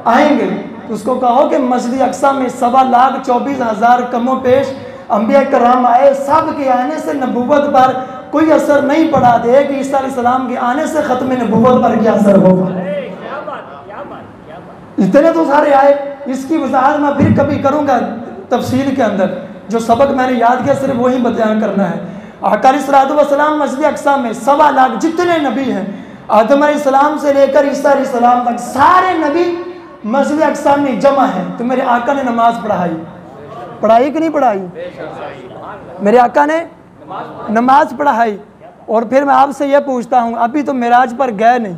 आएंगे। तो उसको कहो कि मस्जिद अक्सा में 2,24,000 कमो पेश अंबिया कराम आए, सब के आने से नबूवत पर कोई असर नहीं पड़ा दे कि ईसा अलैहिस्सलाम के आने से ख़त्म नबूवत पर क्या असर होगा। इतने तो सारे आए, इसकी वजाहत मैं फिर कभी करूँगा तफसील के अंदर। जो सबक मैंने याद किया सिर्फ वही बयान करना है। आका अलैहिस्सलातु वस्सलाम मस्जिद अक्सा में 2.25 लाख जितने नबी हैं, आदम अलैहिस्सलाम से लेकर ईसा अलैहिस्सलाम तक सारे नबी मस्जिद अक्सा में जमा है। तो मेरे आका ने नमाज पढ़ाई कि नहीं पढ़ाई? मेरे आका ने नमाज पढ़ाई। और फिर मैं आपसे ये पूछता हूँ, अभी तो मेराज पर गए नहीं,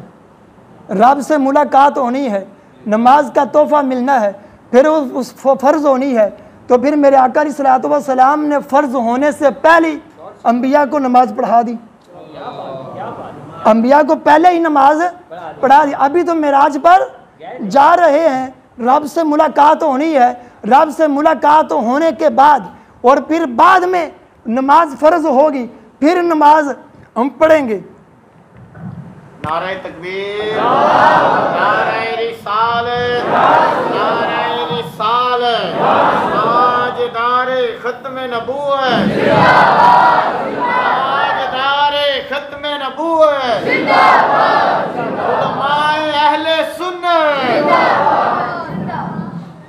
रब से मुलाकात होनी है, नमाज का तोहफा मिलना है, फिर उस फ़र्ज़ होनी है, तो फिर मेरे आका अलैहिस्सलातु वस्सलाम ने फ़र्ज़ होने से पहले अंबिया को नमाज पढ़ा दी। अंबिया को पहले ही नमाज पढ़ा दी। अभी तो मेराज पर जा रहे हैं, रब से मुलाकात होनी है, रब से मुलाकात होने के बाद और फिर बाद में नमाज फ़र्ज़ होगी, फिर नमाज हम पढ़ेंगे। नारे तकबीर, नारे रिसालत, नारे रिसालत, ताजदारे खत्म नबूवत, ताजदारे खत्म नबूवत, उलमाए अहले सुन्नत।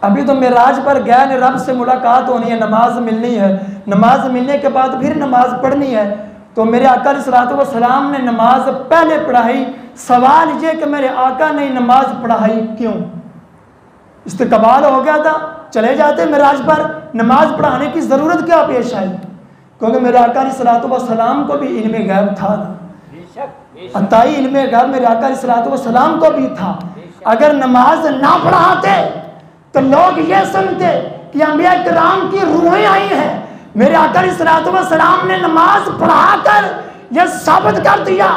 अभी तो मेराज पर गए ने, रब से मुलाकात होनी है, नमाज मिलनी है, नमाज मिलने के बाद फिर नमाज पढ़नी है। तो मेरे आका अलैहिस्सलातु वस्सलाम ने नमाज पहले पढ़ाई। सवाल ये कि मेरे आका ने नमाज पढ़ाई क्यों? इस्तिकबाल हो गया था, चले जाते मेराज पर, नमाज पढ़ाने की ज़रूरत क्या पेश आई? क्योंकि मेरे आका अलैहिस्सलातु वस्सलाम को भी इल्मे गैब था ना, अताई इल्मे गैब मेरे आका अलैहिस्सलातु वस्सलाम को भी था। अगर नमाज ना पढ़ाते तो लोग ये सुनते कि अंबिया किराम की रूहें आई हैं। मेरे आका अलैहिस्सलातु वस्सलाम ने नमाज पढ़ाकर यह साबित कर दिया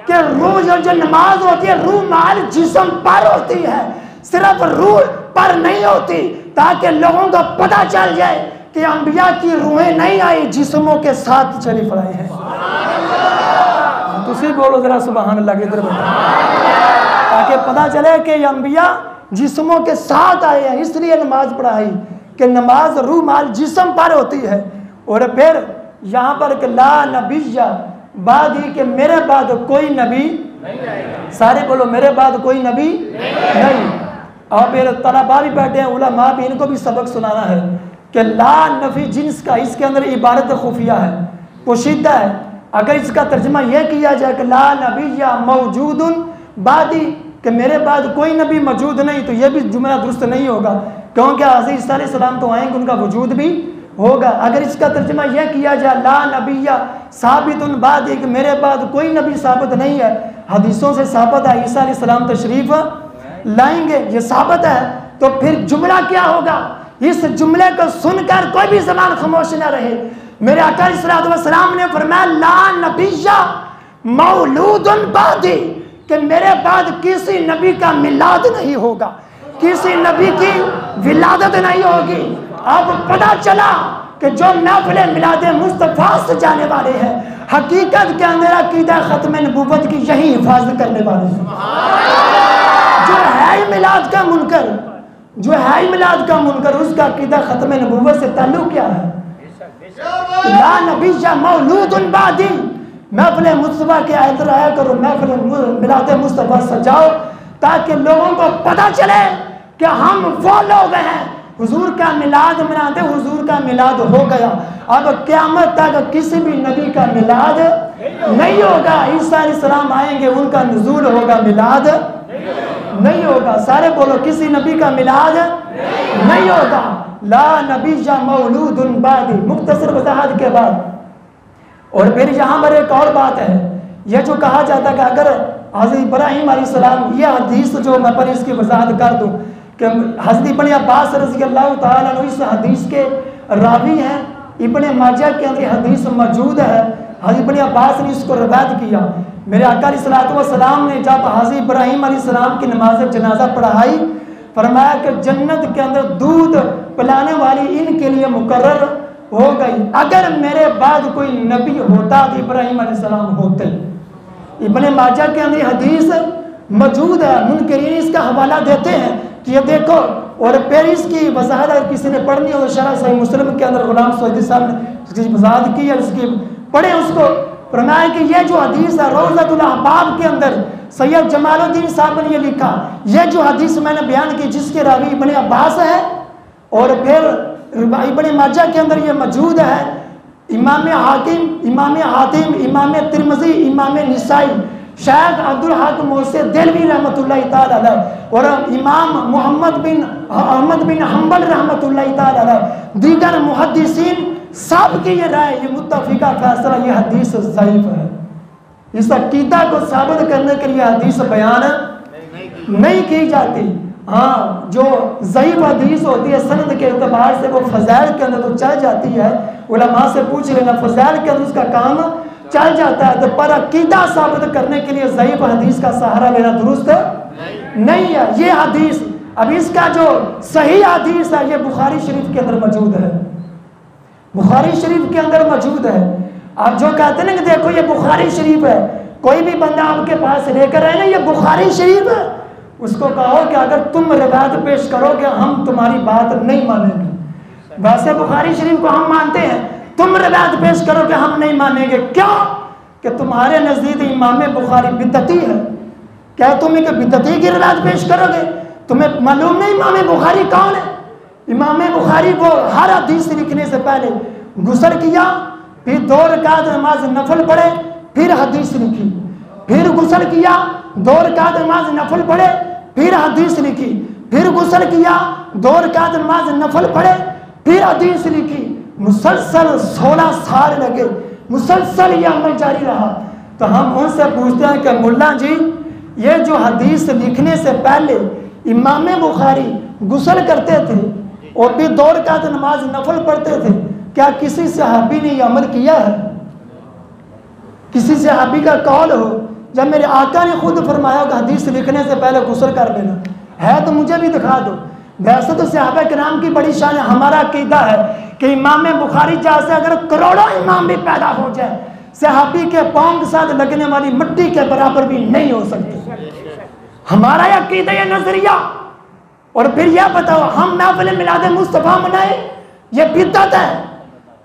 कि रूह जो नमाज होती है, रूह माल जिस्म पर होती है, सिर्फ रूह पर नहीं होती, ताकि लोगों को पता चल जाए कि अंबिया की रूहें नहीं आई, जिस्मों के साथ शरीफ आए हैं। तुसी बोलो जरा सुभान अल्लाह, इधर ताकि पता चले कि अंबिया जिस्मों के साथ आए हैं। इसलिए नमाज पढ़ाई कि नमाज रूह माल जिस्म पर होती है। और फिर यहाँ पर कि ला नबिय्या बादी के मेरे बाद कोई नबी नहीं, सारे बोलो मेरे बाद कोई नबी नहीं। और फिर तलबा भी बैठे हैं, उलमा भी, इनको भी सबक सुनाना है कि ला नफी जिन्स का इसके अंदर इबारत खुफिया है, पोशीदा है। अगर इसका तर्जमा यह किया जाए कि ला नबिय्या मौजूदुन बादी कि मेरे बाद कोई नबी मौजूद नहीं, तो यह भी जुमला दुरुस्त नहीं होगा, क्योंकि हज़रत ईसा अलैहिस्सलाम तो आएंगे, उनका वजूद भी होगा। अगर इसका तर्जमा यह किया जाए ला नबिय्या साबितुन बादी कि मेरे बाद कोई नबी साबित नहीं है, हदीसों से साबित है ईसा अलैहिस्सलाम तशरीफ लाएंगे, ये साबित है, तो फिर जुमला क्या होगा? इस जुमले को सुनकर कोई भी ज़बान खामोश न रहे। मेरे आका अलैहिस्सलातु वस्सलाम ने फरमाया ला नबिय्या मौलूदुन बादी कि मेरे बाद किसी नबी का मिलाद नहीं होगा, किसी नबी की विलादत नहीं होगी। अब पता चला कि जो महफिल मिलाद मुस्तफ़ा से जाने वाले हैं, हकीकत के अंदर अकीदा ख़त्म नबूवत की यही हिफाजत करने वाले हैं। जो है मिलाद का मुनकर, जो है मिलाद का मुनकर, उसका अकीदा ख़त्म नबूवत से ताल्लुक़ क्या है? ला नबिय्या मौलूदुन बादी, महफिल मुस्तफ़ा के अंदर आया करो, महफिल मिलाद मुस्तफ़ा सजाओ, ताकि लोगों को पता चले कि हम वो लोग हैं हुजूर का मिलाद मनाते, हुजूर का मिलाद हो गया। अब क़यामत तक किसी भी नबी का मिलाद नहीं होगा। ईसा अलैहिस्सलाम आएंगे, उनका नुज़ूल होगा, मिलाद नहीं होगा। सारे बोलो किसी नबी का मिलाद नहीं होगा। ला नबिय्या मौलूदुन बादी, मुख्तसर वज़ाहत के बाद। और फिर यहाँ पर एक और बात है, यह जो कहा जाता है कि अगर हज़रत इब्राहीम अलैहिस्सलाम, यह हदीस जो मैं पर इसकी वजाहत कर दूँ कि हज़रत इब्न अब्बास रज़ी अल्लाह तआला अन्हु इस हदीस के रावी हैं। इब्न माजा के अंदर हदीस मौजूद है। हज़रत इब्न अब्बास ने इसको रवायत किया, मेरे आका अलैहिस्सलातु वस्सलाम ने जब हज़रत इब्राहीम अलैहिस्सलाम की नमाज जनाजा पढ़ाई, फरमाया कि जन्नत के अंदर दूध पिलाने वाली इनके लिए मुकर्रर हो गई। अगर मेरे बाद कोई नबी होता तो इब्राहीम अलैहिस्सलाम होते। इब्न माजा के अंदर हदीस मौजूद है। मुनकरीन इसका हवाला देते हैं कि ये देखो, और फिर इसकी वजाहत अगर किसी ने पढ़नी हो तो शरह सही मुस्लिम के अंदर गुलाम सऊदी साहब ने इसकी वजाहत की है, उसकी पढ़े उसको। फरमाया कि ये जो हदीस है रौज़तुल अहबाब के अंदर सैयद जमालुद्दीन साहब ने ये लिखा, ये जो हदीस मैंने बयान की जिसके रावी इब्न अब्बास है, और फिर इब्न माजा के अंदर ये मौजूद है। इमाम हाकिम, इमाम तिरमिज़ी, इमाम निसाई, शेख अब्दुल हक मोहसे देलवी रहमतुल्लाह ताला अलैह और इमाम अहमद बिन हम्बल रहमतुल्लाह ताला अलैह, दीगर मुहद्दिसीन सब की ये राय, ये मुत्तफिका फैसला, ये हदीस ज़ईफ है। इस अकीदा को साबित करने के लिए हदीस बयान नहीं की जाती। हाँ, जो ज़ईफ हदीस होती है सनद के एतबार से वो फ़ज़ाइल के अंदर तो चल जाती है, उलमा से पूछ लेना, फ़ज़ाइल के अंदर उसका काम चल जाता है। तो पर अकीदा साबित करने के लिए ज़ईफ हदीस का सहारा लेना दुरुस्त नहीं है। ये हदीस, अब इसका जो सही हदीस है ये बुखारी शरीफ के अंदर मौजूद है, बुखारी शरीफ के अंदर मौजूद है। आप जो कहते हैं ना कि देखो ये बुखारी शरीफ है, कोई भी बंदा आपके पास लेकर आए ना ये बुखारी शरीफ है, उसको कहो कि अगर तुम रिवायत पेश करोगे हम तुम्हारी बात नहीं मानेंगे। वैसे बुखारी शरीफ को हम मानते हैं, तुम रिवायत पेश करोगे हम नहीं मानेंगे। क्यों? कि तुम्हारे नज़दीक इमाम बुखारी बिदअती है। क्या तुम एक बिदअती की रिवायत पेश करोगे? तुम्हें मालूम नहीं इमाम बुखारी कौन है? इमाम बुखारी वो हर हदीस लिखने से पहले गुस्ल किया, फिर 2 रकात नमाज नफल पढ़े, फिर हदीस लिखी, फिर गुस्ल किया, 2 रकात नमाज नफल पढ़े, फिर हदीस लिखी, फिर गुस्ल किया, 2 रकात नमाज नफल पढ़े, फिर हदीस लिखी। मुसलसल 16 साल लगे, मुसलसल ये अमल जारी रहा। तो हम उनसे पूछते हैं कि मुल्ला जी, ये जो हदीस लिखने से पहले इमाम बुखारी गुस्ल करते थे और फिर 2 रकात नमाज नफल पढ़ते थे, क्या किसी सहाबी ने ये अमल किया है? किसी सहाबी का कौल हो जब मेरे आका ने खुद फरमाया कि हदीस लिखने से पहले गुस्ल कर लेना है तो मुझे भी दिखा दो। वैसे तो सहाबा किराम की बड़ी शान है। हमारा अकीदा है कि इमाम बुखारी जैसे अगर करोड़ों इमाम भी पैदा हो जाए, सहाबी के पाँव के साथ लगने वाली मिट्टी के बराबर भी नहीं हो सकते। हमारा अकीदा ये नजरिया। और फिर यह बताओ, हम महफिल मिलाद मुस्तफ़ा मनाए, ये बिदअत है।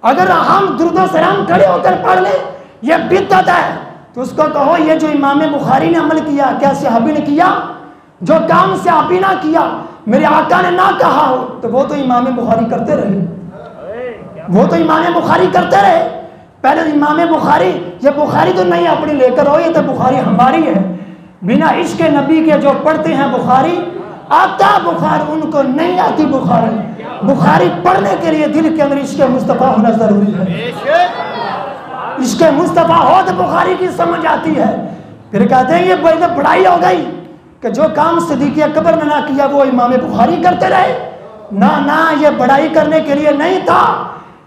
अगर हम दुरूद सलाम खड़े होकर पढ़ ले, ये बिदअत है। तो उसको कहो ये जो इमाम बुखारी ने अमल किया, क्या सहाबी ने किया? जो काम सहाबी ना किया, मेरे आका ने ना कहा हो, तो वो तो इमाम बुखारी करते रहे, वो तो इमाम बुखारी करते रहे। पहले इमाम बुखारी, ये बुखारी तो नहीं अपनी लेकर हो, ये तो बुखारी हमारी है। बिना इश्क नबी के जो पढ़ते हैं बुखारी, आता बुखारी, उनको नहीं आती बुखारी। बुखारी पढ़ने के लिए दिल के अंदर इश्क मुस्तफ़ा होना जरूरी है। इश्क मुस्तफ़ा हो तो बुखारी की समझ आती है। फिर कहते हैं ये बड़ाई हो गई कि जो काम सिद्दीक़ अकबर ने ना किया वो इमाम बुखारी करते रहे। ना ना, ये बड़ाई करने के लिए नहीं था।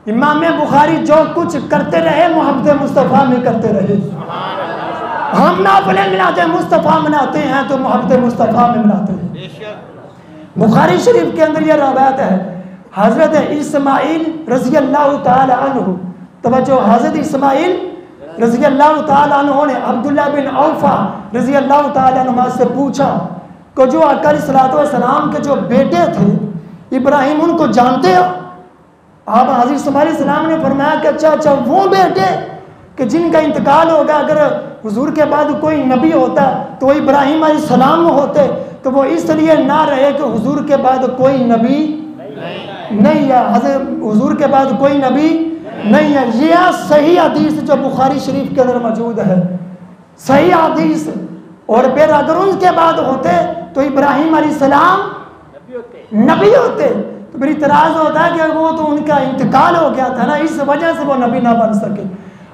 इमाम बुखारी जो कुछ करते रहे मोहब्बत मुस्तफ़ा में करते रहे। हम नाफिले मिलाते मुस्तफ़ा मनाते हैं तो मोहब्बत मुस्तफ़ा में मनाते हैं। बुखारी शरीफ के अंदर यह रवायत है, हज़रत इस्माइल रज़ी अल्लाह ताला अन्हु, तवज्जो, हज़रत इस्माइल रज़ी अल्लाह ताला अन्हु ने अब्दुल्लाह बिन औफा रज़ी अल्लाह ताला अन्हु से पूछा कि जो आका अलैहिस्सलातु वस्सलाम के जो बेटे थे इब्राहिम, उनको जानते हो? आप हज़रत इस्माइल अलैहिस्सलाम ने फरमाया कि अच्छा वो बेटे कि जिनका इंतकाल होगा, अगर हुजूर के बाद कोई नबी होता तो इब्राहिम अलैहिस्सलाम होते, तो वो इसलिए ना रहे कि हुजूर के बाद कोई नबी नहीं है, हज़रत हुजूर के बाद कोई नबी नहीं है। यह सही हदीस जो बुखारी शरीफ के अंदर मौजूद है, सही हदीस। और फिर अगर उनके बाद होते तो इब्राहिम अलैहिस्सलाम नबी होते, फिर इतराज़ होता है कि वो तो उनका इंतकाल हो गया था ना, इस वजह से वो नबी ना बन सके।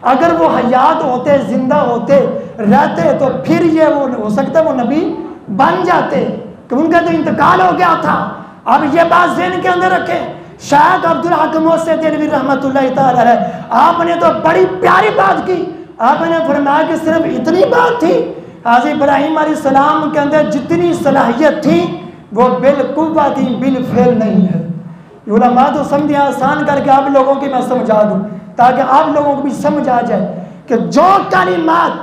अगर वो हयात होते, जिंदा होते, रहते, तो फिर ये वो हो सकता है वो नबी बन जाते, कि उनका तो इंतकाल हो गया था। अब ये बात ज़हन के अंदर रखें। शायद अब्दुल हक मोहसिन देलवी रहमतुल्लाह तआला अलैह, आपने तो बड़ी प्यारी बात की। आपने फरमाया कि सिर्फ इतनी बात थी, हाज़रत इब्राहीम अलैहिस्सलाम के अंदर जितनी सलाहियत थी वो बिल्कुव्वा थी, बिल फेल नहीं है। उलमा तो समझे, आसान करके आप लोगों की मैं समझा दूँ ताकि आप लोगों को भी समझ आ जाए कि जो कलिमात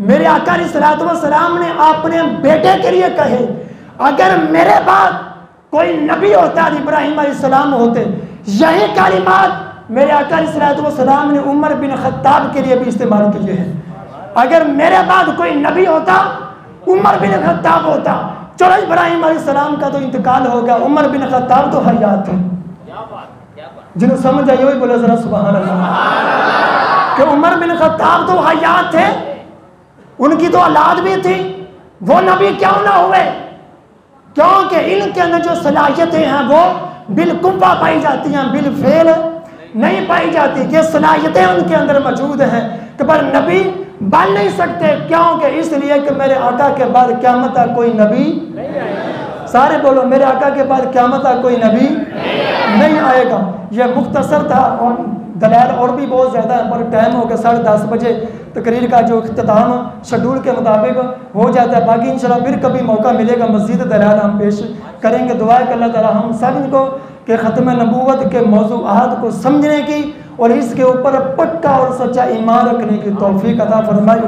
मेरे आका अलैहिस्सलातु वस्सलाम ने अपने बेटे के लिए कहे, अगर मेरे बाद कोई नबी होता, इब्राहीम अलैहिस्सलाम होते, यही कलिमात मेरे आका अलैहिस्सलातु वस्सलाम ने उमर बिन खत्ताब के लिए भी इस्तेमाल किए हैं। अगर मेरे बाद कोई नबी होता, उमर बिन खत्ताब होता। चलो इब्राहीम अलैहिस्सलाम का तो इंतकाल हो गया, उमर बिन खत्ताब तो हयात थे। जिन्हें समझ आई वही बोले जरा सुभान अल्लाह। कि उमर बिन खत्ताब तो हयात थे, उनकी तो औलाद भी थी, वो नबी क्यों ना हुए? क्योंकि इनके अंदर जो सलाहियतें हैं वो बिल्कुव्वा पाई जाती हैं, बिल फेल नहीं पाई जाती। कि सलाहियतें उनके अंदर मौजूद हैं कि पर नबी बन नहीं सकते। क्योंकि इसलिए कि मेरे आका के बाद क़यामत तक कोई नबी सारे बोलो, मेरे आका के बाद क़यामत तक कोई नबी नहीं आएगा। यह मुख्तसर था और दलाल और भी बहुत ज़्यादा है, पर टाइम हो गया 10:30 बजे तकरीर का जो इख्तिताम शेड्यूल के मुताबिक हो जाता है। बाकी इंशाल्लाह फिर कभी मौका मिलेगा, मज़ीद दलाल हम पेश करेंगे। दुआ है कि अल्लाह ताला हम सब इनको के ख़त्म नबूवत के मौज़ूआत को समझने की और इसके ऊपर पक्का और सच्चा ईमान रखने की तौफीक अता फरमाए।